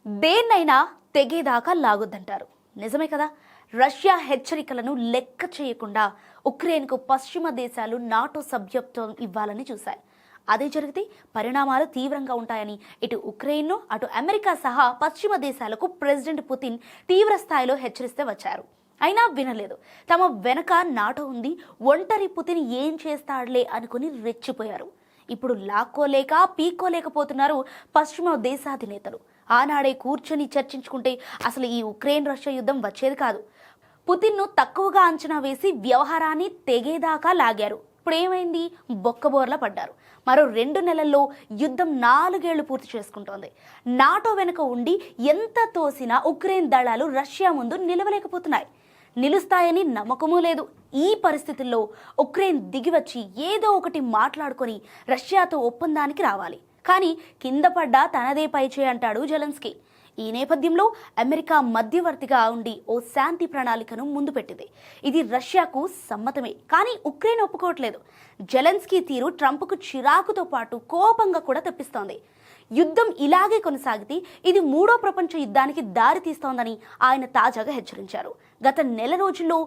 దేన్నైనా తెగేదాకా లాగొద్దంటారు. నిజమే కదా. రష్యా హెచ్చరికలను లెక్క చేయకుండా ఉక్రెయిన్కు పశ్చిమ దేశాలు నాటో సభ్యత్వం ఇవ్వాలని చూశాయి. అదే జరిగితే పరిణామాలు తీవ్రంగా ఉంటాయని ఇటు ఉక్రెయిన్ను అటు అమెరికా సహా పశ్చిమ దేశాలకు ప్రెసిడెంట్ పుతిన్ తీవ్ర స్థాయిలో హెచ్చరిస్తే వచ్చారు. అయినా వినలేదు. తమ వెనక నాటో ఉంది, ఒంటరి పుతిన్ ఏం చేస్తాడులే అనుకుని రెచ్చిపోయారు. ఇప్పుడు లాక్కోలేక పీక్కోలేకపోతున్నారు పశ్చిమ దేశాధినేతలు. ఆనాడే కూర్చొని చర్చించుకుంటే అసలు ఈ ఉక్రెయిన్ రష్యా యుద్ధం వచ్చేది కాదు. పుతిన్ను తక్కువగా అంచనా వేసి వ్యవహారాన్ని తెగేదాకా లాగారు. ఇప్పుడు ఏమైంది? బొక్కబోర్ల పడ్డారు. మరో 2 నెలల్లో యుద్ధం 4 ఏళ్లు పూర్తి చేసుకుంటోంది. నాటో వెనుక ఉండి ఎంత తోసినా ఉక్రెయిన్ దళాలు రష్యా ముందు నిలవలేకపోతున్నాయి. నిలుస్తాయని నమ్మకమూ లేదు. ఈ పరిస్థితుల్లో ఉక్రెయిన్ దిగివచ్చి ఏదో ఒకటి మాట్లాడుకొని రష్యాతో ఒప్పందానికి రావాలి. కానీ కింద పడ్డా తనదే పైచే అంటాడు జెలెన్స్కీ. ఈ నేపథ్యంలో అమెరికా మధ్యవర్తిగా ఉండి ఓ శాంతి ప్రణాళికను ముందు పెట్టింది. ఇది రష్యాకు సమ్మతమే, కానీ ఉక్రెయిన్ ఒప్పుకోవట్లేదు. జెలెన్స్కీ తీరు ట్రంప్కు చిరాకుతో పాటు కోపంగా కూడా తెప్పిస్తోంది. యుద్ధం ఇలాగే కొనసాగితే ఇది 3వ ప్రపంచ యుద్ధానికి దారి తీస్తోందని ఆయన తాజాగా హెచ్చరించారు. గత నెల రోజుల్లో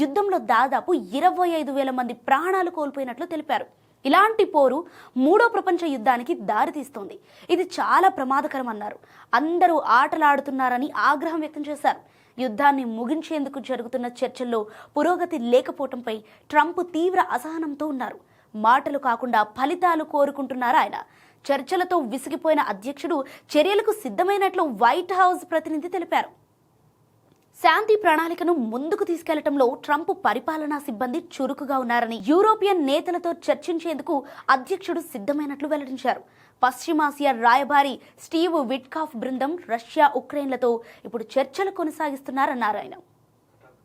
యుద్ధంలో దాదాపు 25,000 మంది ప్రాణాలు కోల్పోయినట్లు తెలిపారు. ఇలాంటి పోరు 3వ ప్రపంచ యుద్ధానికి దారితీస్తోంది. ఇది చాలా ప్రమాదకరం అన్నారు. అందరూ ఆటలాడుతున్నారని ఆగ్రహం వ్యక్తం చేశారు. యుద్ధాన్ని ముగించేందుకు జరుగుతున్న చర్చల్లో పురోగతి లేకపోవడంపై ట్రంప్ తీవ్ర అసహనంతో ఉన్నారు. మాటలు కాకుండా ఫలితాలు కోరుకుంటున్నారు ఆయన. చర్చలతో విసిగిపోయిన అధ్యక్షుడు చర్యలకు సిద్ధమైనట్లు వైట్ హౌస్ ప్రతినిధి తెలిపారు. శాంతి ప్రణాళికను ముందుకు తీసుకెళ్లటంలో ట్రంప్ పరిపాలనా సిబ్బంది చురుకుగా ఉన్నారని, యూరోపియన్ నేతలతో చర్చించేందుకు అధ్యక్షుడు సిద్ధమైనట్లు వెల్లడించారు. పశ్చిమాసియా రాయబారి స్టీవ్ విట్కాఫ్ బృందం రష్యా ఉక్రెయిన్లతో ఇప్పుడు చర్చలు కొనసాగిస్తున్నారన్నారు ఆయన.